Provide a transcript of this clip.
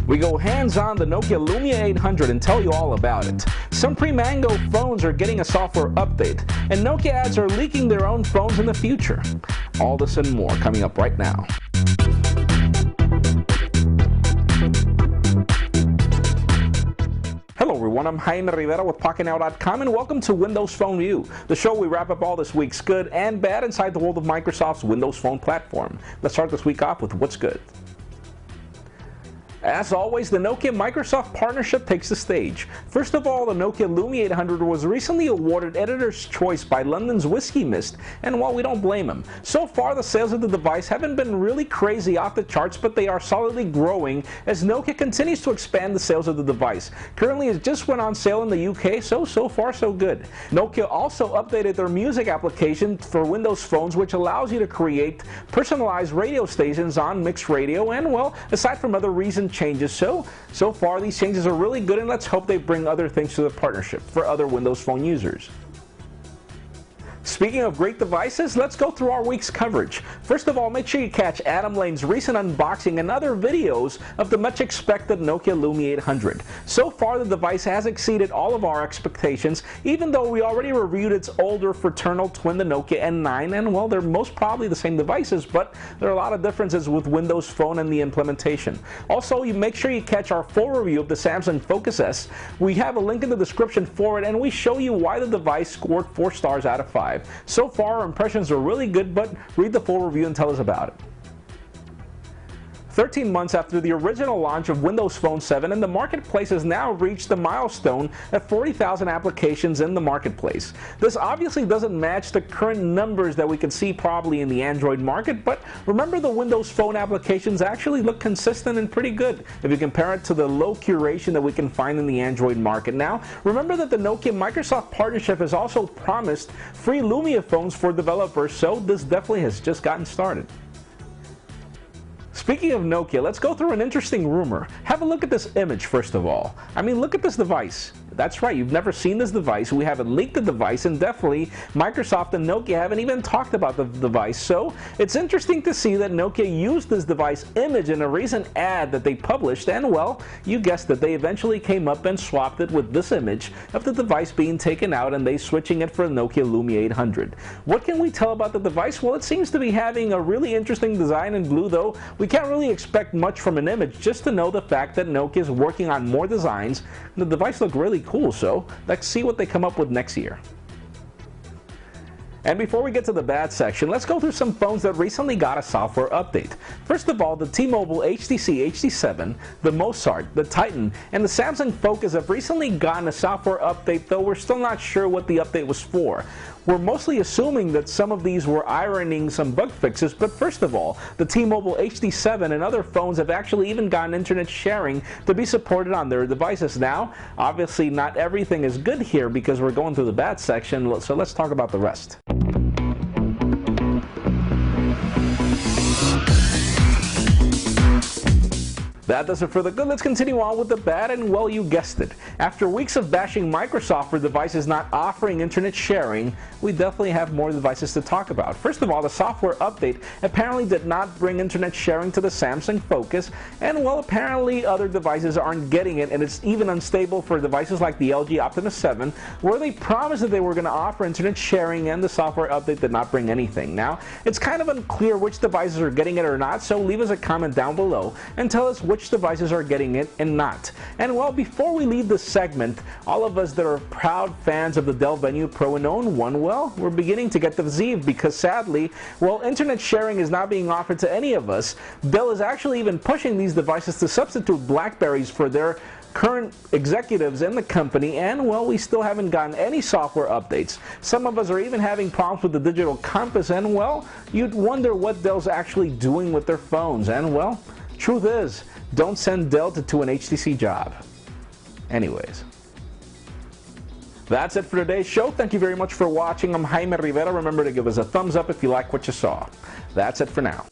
We go hands-on the Nokia Lumia 800 and tell you all about it. Some pre-Mango phones are getting a software update, and Nokia ads are leaking their own phones in the future. All this and more coming up right now. Hello everyone, I'm Jaime Rivera with PocketNow.com and welcome to Windows Phone View, the show we wrap up all this week's good and bad inside the world of Microsoft's Windows Phone platform. Let's start this week off with what's good. As always, the Nokia-Microsoft partnership takes the stage. First of all, the Nokia Lumia 800 was recently awarded Editor's Choice by London's Whiskey Mist, and while we don't blame him, so far the sales of the device haven't been really crazy off the charts, but they are solidly growing as Nokia continues to expand the sales of the device. Currently, it just went on sale in the UK, so far so good. Nokia also updated their music application for Windows phones, which allows you to create personalized radio stations on Mixed Radio, and well, aside from other recent changes. So far these changes are really good, and let's hope they bring other things to the partnership for other Windows Phone users. Speaking of great devices, let's go through our week's coverage. First of all, make sure you catch Adam Lane's recent unboxing and other videos of the much expected Nokia Lumia 800. So far, the device has exceeded all of our expectations, even though we already reviewed its older fraternal twin, the Nokia N9, and well, they're most probably the same devices, but there are a lot of differences with Windows Phone and the implementation. Also, you make sure you catch our full review of the Samsung Focus S. We have a link in the description for it, and we show you why the device scored 4 stars out of 5. So far, our impressions are really good, but read the full review and tell us about it. 13 months after the original launch of Windows Phone 7, and the marketplace has now reached the milestone at 40,000 applications in the marketplace. This obviously doesn't match the current numbers that we can see probably in the Android market, but remember, the Windows Phone applications actually look consistent and pretty good if you compare it to the low curation that we can find in the Android market. Now, remember that the Nokia-Microsoft partnership has also promised free Lumia phones for developers, so this definitely has just gotten started. Speaking of Nokia, let's go through an interesting rumor. Have a look at this image first of all. I mean, look at this device. That's right, you've never seen this device, we haven't leaked the device, and definitely Microsoft and Nokia haven't even talked about the device. So it's interesting to see that Nokia used this device image in a recent ad that they published, and well, you guessed it, they eventually came up and swapped it with this image of the device being taken out and they switching it for the Nokia Lumia 800. What can we tell about the device? Well, it seems to be having a really interesting design in blue, though we can't really expect much from an image, just to know the fact that Nokia is working on more designs. The device looked really cool, so let's see what they come up with next year. And before we get to the bad section, let's go through some phones that recently got a software update. First of all, the T-Mobile HTC HD7, the Mozart, the Titan, and the Samsung Focus have recently gotten a software update, though we're still not sure what the update was for. We're mostly assuming that some of these were ironing some bug fixes, but first of all, the T-Mobile HD7 and other phones have actually even gotten internet sharing to be supported on their devices. Now, obviously not everything is good here because we're going through the bad section, so let's talk about the rest. That does it for the good. Let's continue on with the bad, and well, you guessed it. After weeks of bashing Microsoft for devices not offering internet sharing, we definitely have more devices to talk about. First of all, the software update apparently did not bring internet sharing to the Samsung Focus, and well, apparently other devices aren't getting it, and it's even unstable for devices like the LG Optimus 7, where they promised that they were going to offer internet sharing, and the software update did not bring anything. Now, it's kind of unclear which devices are getting it or not, so leave us a comment down below and tell us which devices are getting it and not. And well, before we leave this segment, all of us that are proud fans of the Dell Venue Pro and own one, well, we're beginning to get the Zeev because sadly, well, internet sharing is not being offered to any of us. Dell is actually even pushing these devices to substitute Blackberries for their current executives in the company, and well, we still haven't gotten any software updates. Some of us are even having problems with the digital compass, and well, you'd wonder what Dell's actually doing with their phones. And well, truth is, don't send Dell to an HTC job. Anyways, that's it for today's show. Thank you very much for watching. I'm Jaime Rivera. Remember to give us a thumbs up if you like what you saw. That's it for now.